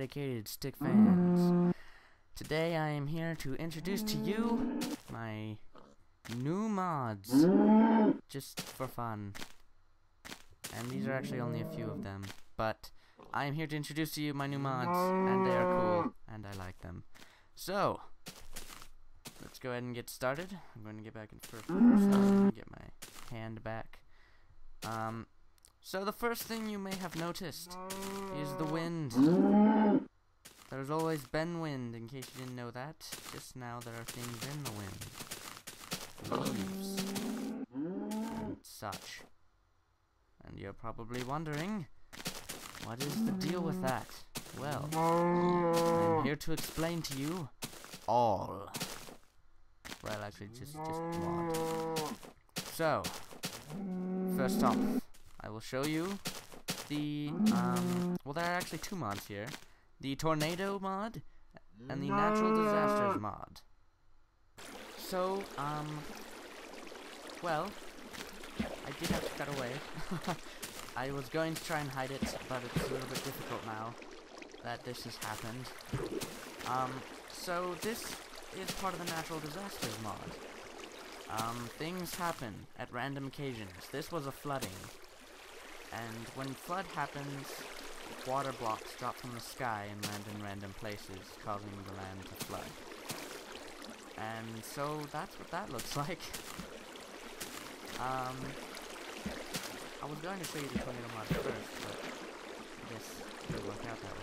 dedicated stick fans. Today I am here to introduce to you my new mods, just for fun. And these are actually only a few of them, but I am here to introduce to you my new mods, and they are cool, and I like them. So, let's go ahead and get started. I'm going to get back in first person, get my hand back. So the first thing you may have noticed is the wind. There's always been wind, in case you didn't know that. Just now there are things in the wind. Leaves. And such. And you're probably wondering, what is the deal with that? Well, I'm here to explain to you all. Well, actually, just one. So, first off, I will show you the, well, there are actually two mods here. The Tornado mod and the Natural Disasters mod. So, well, I did have to cut away. I was going to try and hide it, but it's a little bit difficult now that this has happened. So this is part of the Natural Disasters mod. Things happen at random occasions. This was a flooding. And when flood happens, water blocks drop from the sky and land in random places, causing the land to flood. And so that's what that looks like. I was going to show you the tornado mod first, but I guess it didn't work out that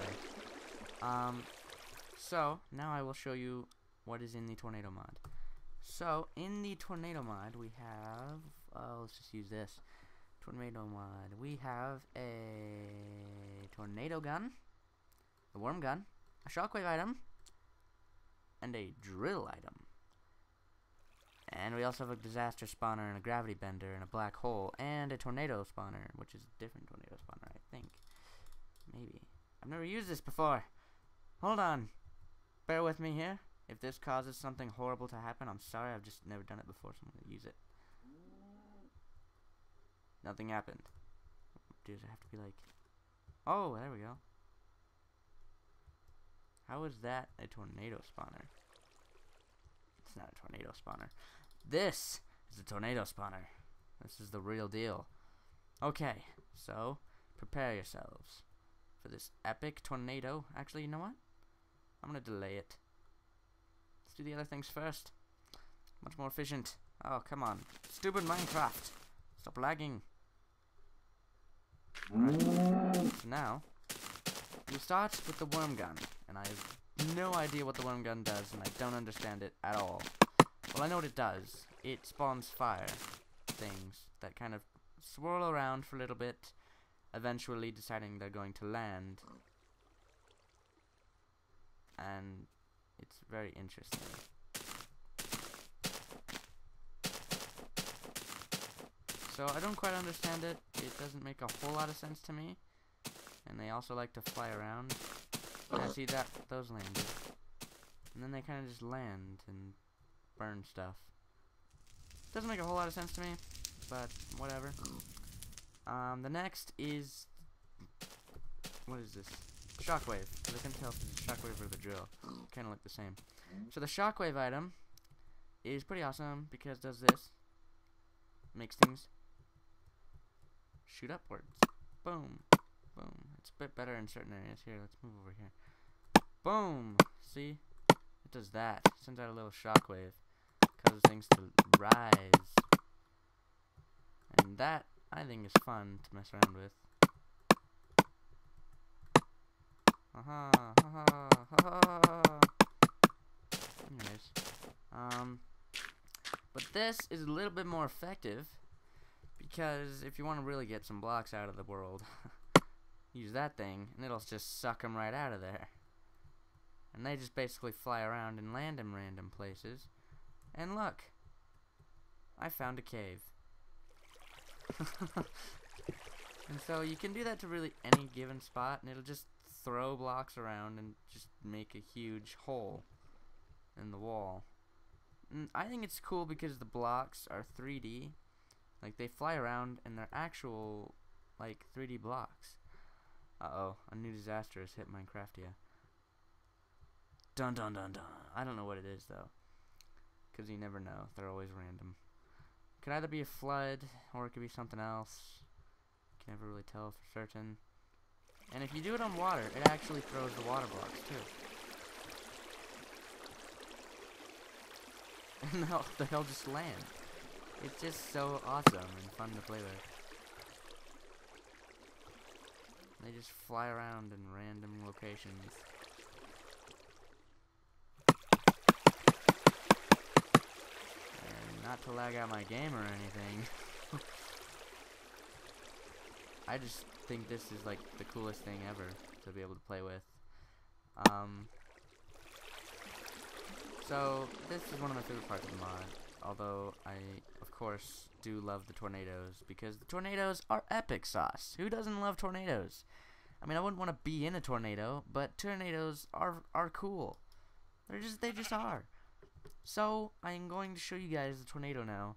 way. So now I will show you what is in the tornado mod. So in the tornado mod we have, let's just use this. Tornado mod. We have a tornado gun, a worm gun, a shockwave item, and a drill item. And we also have a disaster spawner and a gravity bender and a black hole and a tornado spawner, which is a different tornado spawner, I think. Maybe. I've never used this before. Hold on. Bear with me here. If this causes something horrible to happen, I'm sorry. I've just never done it before, so I'm going to use it. Nothing happened. Does it have to be like... Oh, there we go. How is that a tornado spawner? It's not a tornado spawner. This is a tornado spawner. This is the real deal. Okay, so prepare yourselves for this epic tornado. Actually, you know what? I'm going to delay it. Let's do the other things first. Much more efficient. Oh, come on. Stupid Minecraft. Stop lagging. Alright, so now, we start with the worm gun, and I have no idea what the worm gun does, and I don't understand it at all. Well, I know what it does. It spawns fire things that kind of swirl around for a little bit, eventually deciding they're going to land. And it's very interesting. So I don't quite understand it. It doesn't make a whole lot of sense to me. And they also like to fly around. Yeah, see that? Those landed. And then they kind of just land and burn stuff. Doesn't make a whole lot of sense to me, but whatever. The next is... What is this? Shockwave. Because I can tell if it's a shockwave or the drill. Kind of look the same. So the shockwave item is pretty awesome because it does this. Makes things shoot upwards. Boom. Boom. It's a bit better in certain areas. Here, let's move over here. Boom. See? It does that. It sends out a little shockwave. Causes things to rise. And that, I think, is fun to mess around with. Haha. Haha. Haha. Anyways. But this is a little bit more effective because if you want to really get some blocks out of the world, use that thing and it'll just suck them right out of there. And they just basically fly around and land in random places. And look, I found a cave. And so you can do that to really any given spot and it'll just throw blocks around and just make a huge hole in the wall. I think it's cool because the blocks are 3D. Like, they fly around and they're actual, like, 3D blocks. Uh-oh, a new disaster has hit Minecraftia. Dun dun dun dun. I don't know what it is though, because you never know. They're always random. Could either be a flood or it could be something else. You can never really tell for certain. And if you do it on water, it actually throws the water blocks too. And they'll just land. It's just so awesome and fun to play with. They just fly around in random locations. And not to lag out my game or anything. I just think this is like the coolest thing ever to be able to play with. So this is one of my favorite parts of the mod. Although I, of course, do love the tornadoes, because the tornadoes are epic sauce. Who doesn't love tornadoes? I mean, I wouldn't want to be in a tornado, but tornadoes are cool. They just are. So I'm going to show you guys the tornado now,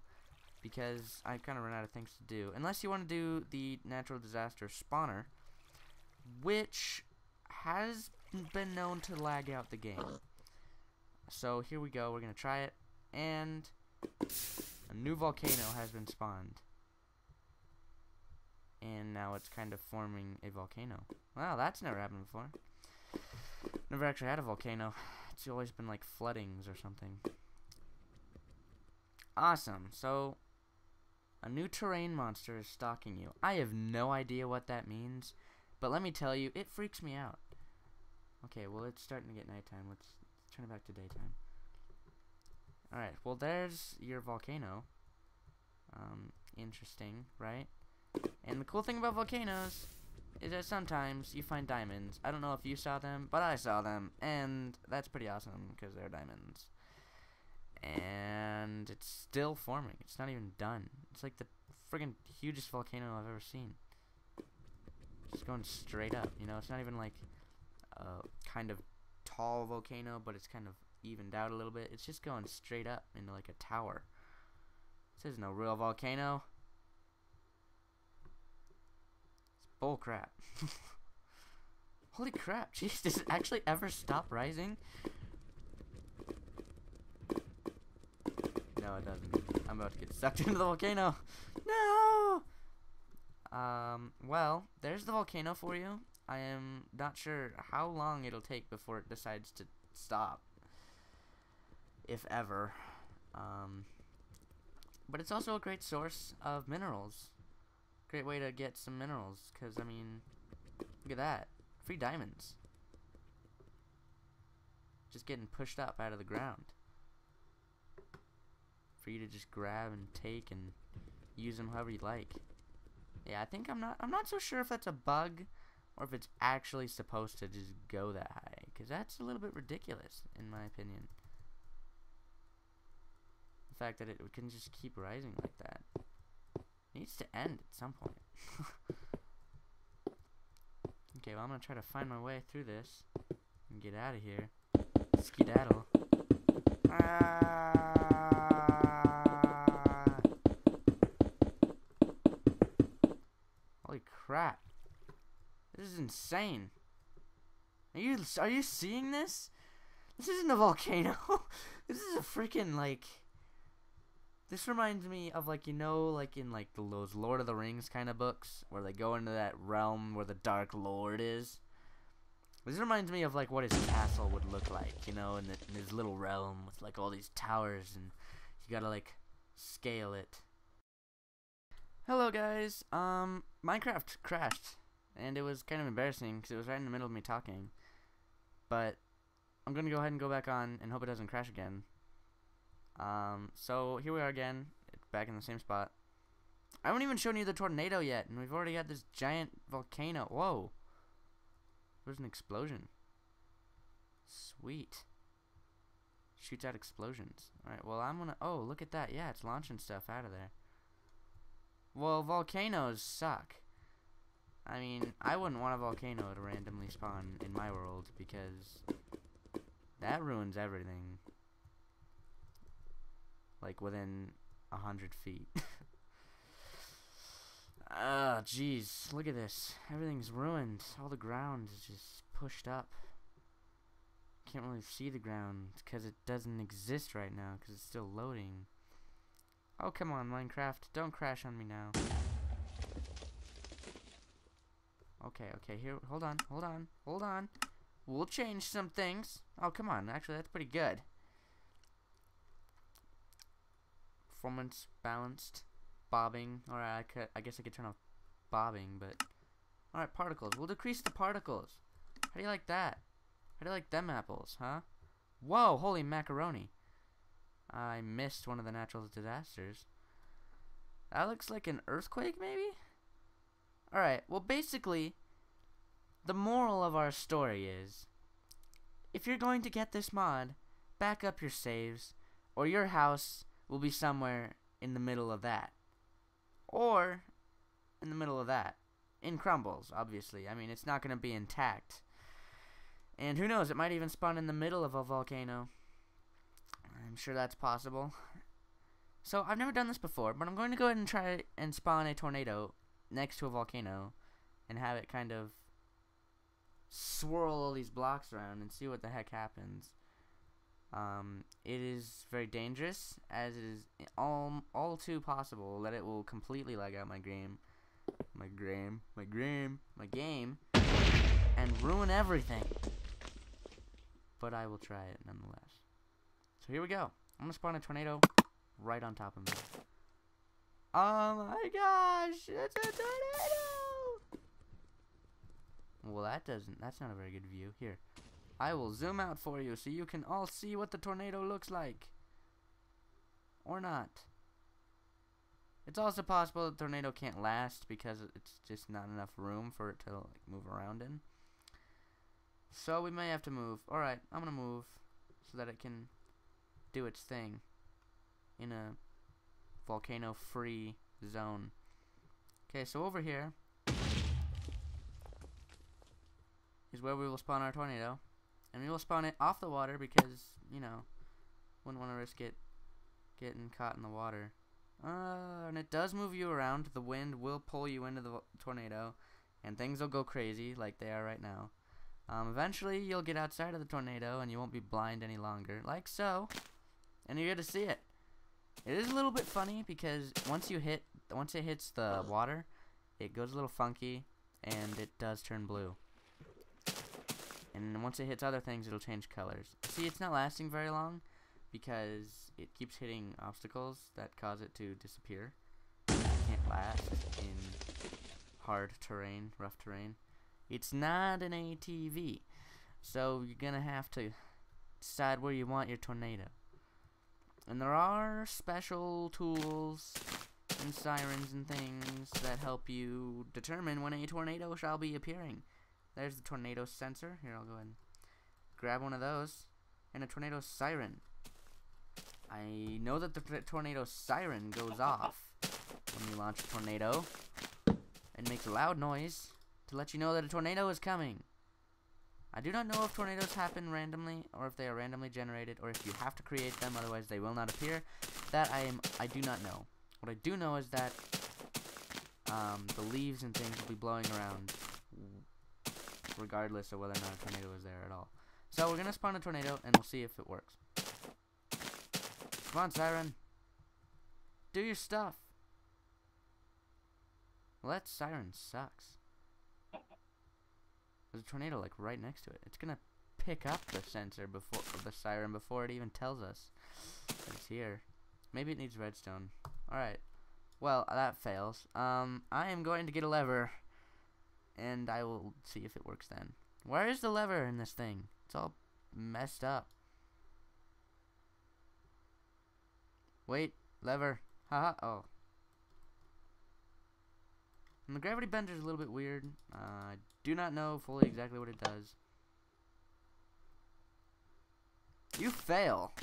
because I kind of run out of things to do. Unless you want to do the natural disaster spawner, which has been known to lag out the game. So here we go. We're gonna try it, and a new volcano has been spawned. And now it's kind of forming a volcano. Wow, that's never happened before. Never actually had a volcano. It's always been like floodings or something. Awesome. So, a new terrain monster is stalking you. I have no idea what that means, but let me tell you, it freaks me out. Okay, well, it's starting to get nighttime. Let's turn it back to daytime. Alright, well, there's your volcano. Interesting, right? And the cool thing about volcanoes is that sometimes you find diamonds. I don't know if you saw them, but I saw them, and that's pretty awesome because they're diamonds. And it's still forming. It's not even done. It's like the friggin' hugest volcano I've ever seen. It's going straight up, you know? It's not even like a kind of tall volcano, but it's kind of evened out a little bit. It's just going straight up into like a tower. This is no real volcano. It's bull crap. Holy crap, jeez, does it actually ever stop rising? No, it doesn't. I'm about to get sucked into the volcano. No! Well, there's the volcano for you. I am not sure how long it'll take before it decides to stop. If ever. But it's also a great source of minerals. Great way to get some minerals, because, I mean, look at that. Free diamonds. Just getting pushed up out of the ground. For you to just grab and take and use them however you like. Yeah, I think I'm not so sure if that's a bug or if it's actually supposed to just go that high, because that's a little bit ridiculous in my opinion. The fact that it can just keep rising like that needs to end at some point. Okay, well, I'm gonna try to find my way through this and get out of here. Skedaddle. Holy crap. This is insane. Are you seeing this? This isn't a volcano. This is a freaking, like, this reminds me of, like, you know, like in like those Lord of the Rings kind of books where they go into that realm where the Dark Lord is. This reminds me of like what his castle would look like, you know, in his little realm with like all these towers, and you gotta like scale it. Hello guys, Minecraft crashed, and it was kind of embarrassing because it was right in the middle of me talking. But I'm gonna go ahead and go back on and hope it doesn't crash again. So here we are again, back in the same spot. I haven't even shown you the tornado yet, and we've already got this giant volcano. Whoa. There's an explosion. Sweet. Shoots out explosions. Alright, well, I'm gonna... Oh, look at that. Yeah, it's launching stuff out of there. Well, volcanoes suck. I mean, I wouldn't want a volcano to randomly spawn in my world, because that ruins everything. Like, within 100 feet. Ah, jeez. Look at this. Everything's ruined. All the ground is just pushed up. can't really see the ground because it doesn't exist right now because it's still loading. Oh, come on, Minecraft. Don't crash on me now. Okay, here, hold on. We'll change some things. Oh, come on, actually, that's pretty good. Performance balanced, bobbing. Alright, I guess I could turn off bobbing, but... Alright, particles. We'll decrease the particles. How do you like that? How do you like them apples, huh? Whoa, holy macaroni. I missed one of the natural disasters. That looks like an earthquake, maybe? Alright, well, basically, the moral of our story is, if you're going to get this mod, back up your saves, or your house will be somewhere in the middle of that. Or, in the middle of that. In crumbles, obviously. I mean, it's not going to be intact. And who knows, it might even spawn in the middle of a volcano. I'm sure that's possible. So, I've never done this before, but I'm going to go ahead and try and spawn a tornado next to a volcano and have it kind of swirl all these blocks around and see what the heck happens. It is very dangerous, as it is all too possible that it will completely lag out my game, and ruin everything. But I will try it nonetheless. So here we go. I'm gonna spawn a tornado right on top of me. Oh my gosh, it's a tornado! Well, that's not a very good view. Here, I will zoom out for you so you can all see what the tornado looks like. Or not. It's also possible the tornado can't last because it's just not enough room for it to like move around in. So we may have to move. Alright, I'm gonna move so that it can do its thing in a volcano-free zone. Okay, so over here is where we will spawn our tornado. And we will spawn it off the water because, you know, wouldn't want to risk it getting caught in the water. And it does move you around. The wind will pull you into the tornado, and things will go crazy like they are right now. Eventually, you'll get outside of the tornado, and you won't be blind any longer, like so. And you're going to see it. It is a little bit funny because once it hits the water, it goes a little funky, and it does turn blue. And once it hits other things, it'll change colors. See, it's not lasting very long because it keeps hitting obstacles that cause it to disappear. It can't last in hard terrain, rough terrain. It's not an ATV, so you're gonna have to decide where you want your tornado. And there are special tools and sirens and things that help you determine when a tornado shall be appearing. There's the tornado sensor. Here, I'll go ahead and grab one of those. And a tornado siren. I know that the tornado siren goes off when you launch a tornado. It makes a loud noise to let you know that a tornado is coming. I do not know if tornadoes happen randomly, or if they are randomly generated, or if you have to create them, otherwise they will not appear. That I do not know. What I do know is that the leaves and things will be blowing around regardless of whether or not a tornado is there at all. So we're gonna spawn a tornado and we'll see if it works. Come on, siren. Do your stuff. Well, that siren sucks. There's a tornado like right next to it. It's gonna pick up the sensor before the siren before it even tells us that it's here. Maybe it needs redstone. Alright. Well, that fails. I am going to get a lever, and I will see if it works then. Where is the lever in this thing? It's all messed up. Wait, lever. Haha. Oh. And the gravity bender is a little bit weird. I do not know fully exactly what it does. You fail.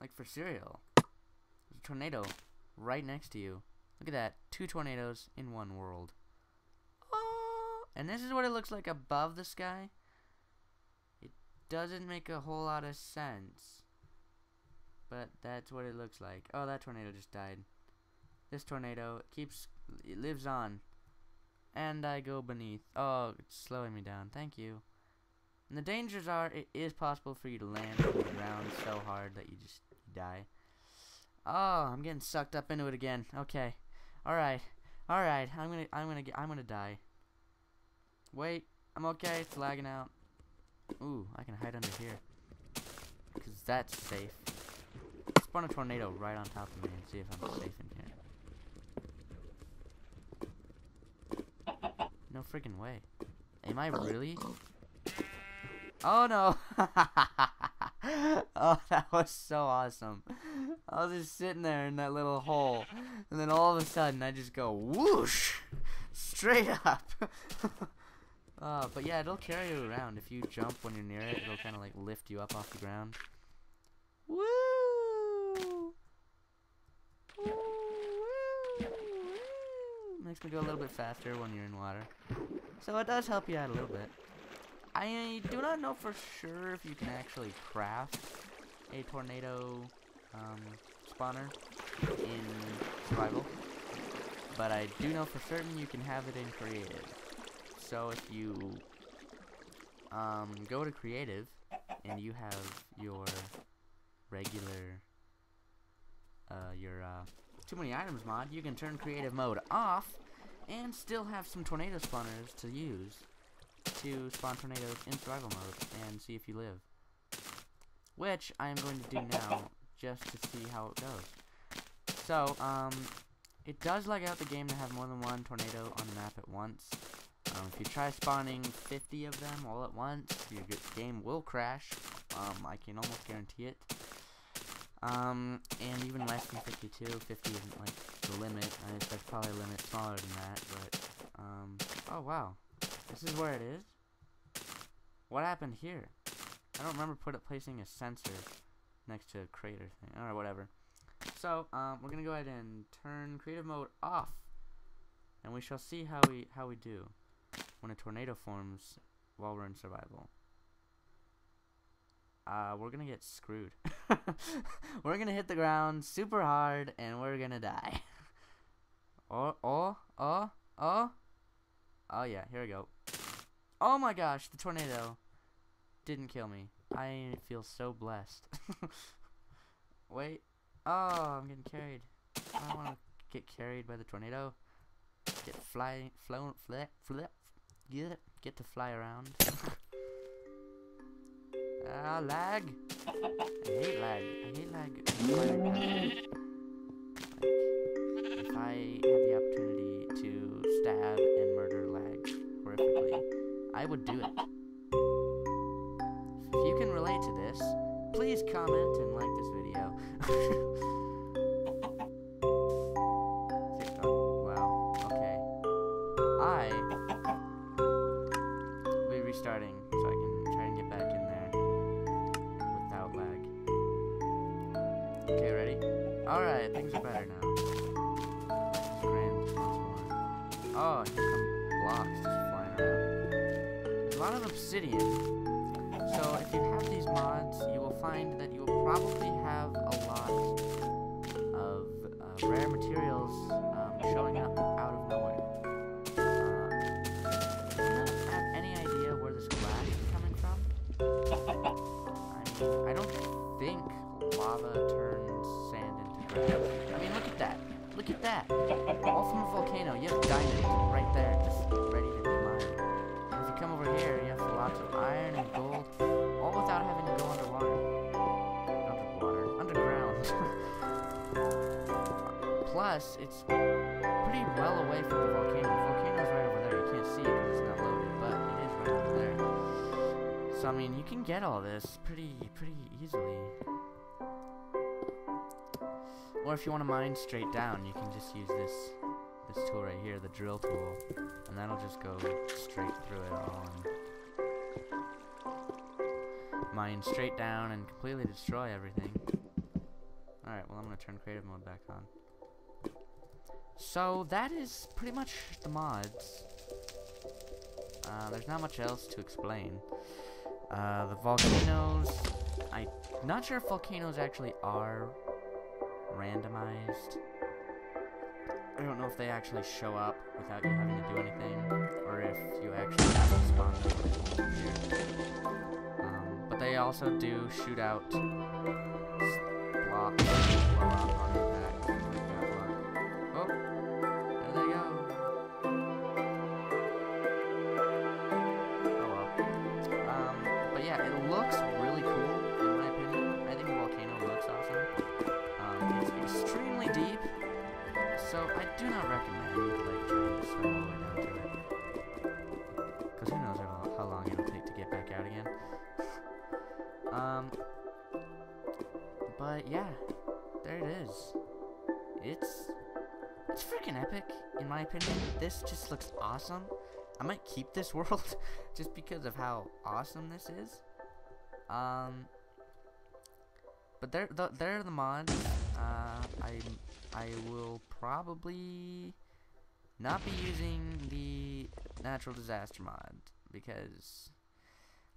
Like for cereal. There's a tornado right next to you. Look at that. 2 tornadoes in one world. Oh, and this is what it looks like above the sky. It doesn't make a whole lot of sense, but that's what it looks like. Oh, that tornado just died. This tornado it lives on. And I go beneath. Oh, it's slowing me down. Thank you. And the dangers are, it is possible for you to land on the ground so hard that you just die. Oh, I'm getting sucked up into it again. Okay. Alright. Alright. I'm gonna die. Wait. I'm okay. It's lagging out. Ooh, I can hide under here. Because that's safe. Spawn a tornado right on top of me and see if I'm safe in here. No freaking way. Am I really? Oh no! Oh, that was so awesome. I was just sitting there in that little hole, and then all of a sudden I just go whoosh! Straight up! But yeah, it'll carry you around. If you jump when you're near it, it'll kind of like lift you up off the ground. Woo! Woo! Makes me go a little bit faster when you're in water. So it does help you out a little bit. I do not know for sure if you can actually craft a tornado spawner in survival, but I do know for certain you can have it in creative. So if you go to creative and you have your regular too many items mod, you can turn creative mode off and still have some tornado spawners to use to spawn tornadoes in survival mode and see if you live. Which I am going to do now just to see how it goes. So, it does lag out the game to have more than one tornado on the map at once. If you try spawning 50 of them all at once, your game will crash. I can almost guarantee it. And even less than 52, 50 isn't like the limit. There's probably a limit smaller than that, but, oh wow. This is where it is? What happened here? I don't remember placing a sensor next to a crater thing, or whatever. So, we're gonna go ahead and turn creative mode off, and we shall see how we do when a tornado forms while we're in survival. We're gonna get screwed. We're gonna hit the ground super hard, and we're gonna die. Oh yeah, here we go. Oh my gosh, the tornado didn't kill me. I feel so blessed. Wait. Oh, I'm getting carried. I don't want to get carried by the tornado. Get to fly around. Lag. I hate lag. If I had the opportunity to stab and murder lag horrifically, I would do it. If you can relate to this, please comment and like this video. Wow, okay. I will be restarting so I can try and get back in there without lag. Okay, ready? Alright, things are better now. Just grand once more. Oh, here come blocks just flying around. There's a lot of obsidian. So if you have these mods, you will find that you will probably have a lot of rare materials showing up out of nowhere. Do you not have any idea where this glass is coming from? I don't think lava turns sand into grass. I mean, look at that. Look at that. All from a volcano. You have diamond right there, just ready to be mined. And if you come over here, you have lots of iron and gold, all without having to go underwater. Underground. Plus, it's pretty well away from the volcano. The volcano's right over there. You can't see it because it's not loaded, but it is right over there. So, I mean, you can get all this pretty easily. Or if you want to mine straight down, you can just use this tool right here, the drill tool, and that'll just go straight through it all and mine straight down and completely destroy everything. Alright, well, I'm going to turn creative mode back on. So that is pretty much the mods. There's not much else to explain. The volcanoes, I'm not sure if volcanoes actually are randomized. I don't know if they actually show up without you having to do anything, or if you actually have to spawn them here. But they also do shoot out blocks that blow up on impact, like that block. Oh, there they go. Oh well. But yeah, it looks really cool in my opinion. I think Volcano looks awesome. It's extremely deep. So I do not recommend like trying to swim all the way down to it, because who knows how long it'll take to get back out again. But yeah, there it is. It's freaking epic in my opinion. This just looks awesome. I might keep this world just because of how awesome this is. But they're the mods. I will probably not be using the natural disaster mod because,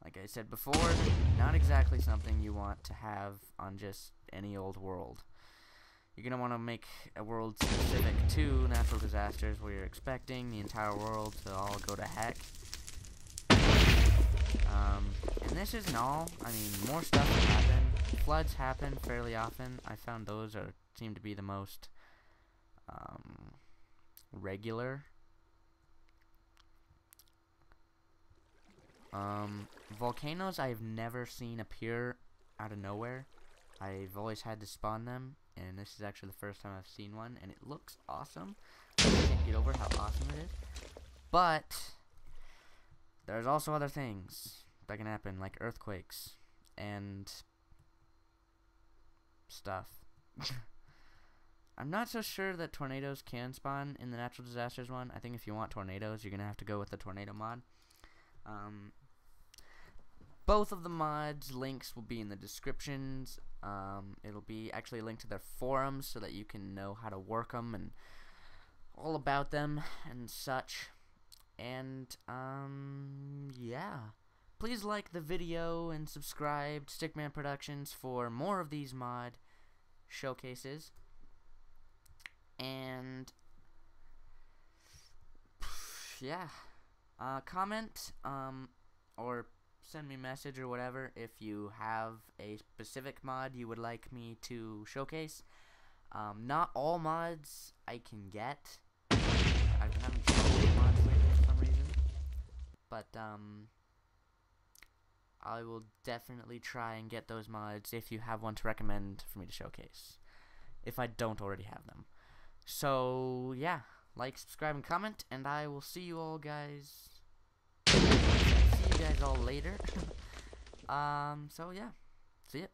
like I said before, not exactly something you want to have on just any old world. You're going to want to make a world specific to natural disasters where you're expecting the entire world to all go to heck. And this isn't all. I mean, more stuff happen. Floods happen fairly often. I found those seem to be the most regular. Volcanoes I've never seen appear out of nowhere. I've always had to spawn them, and this is actually the first time I've seen one, and it looks awesome. I can't get over how awesome it is. But there's also other things that can happen, like earthquakes and stuff. I'm not so sure that tornadoes can spawn in the natural disasters one. I think if you want tornadoes, you're gonna have to go with the tornado mod. Both of the mods links will be in the descriptions. It'll be actually linked to their forums so that you can know how to work them and all about them and such. And yeah, please like the video and subscribe to Stickman Productions for more of these mod showcases. And yeah, comment or send me a message or whatever if you have a specific mod you would like me to showcase. Not all mods I can get. I've been having trouble with mods lately for some reason, but I will definitely try and get those mods if you have one to recommend for me to showcase, if I don't already have them. So yeah, like, subscribe, and comment, and I will see you all guys. See you guys all later. So yeah, see ya.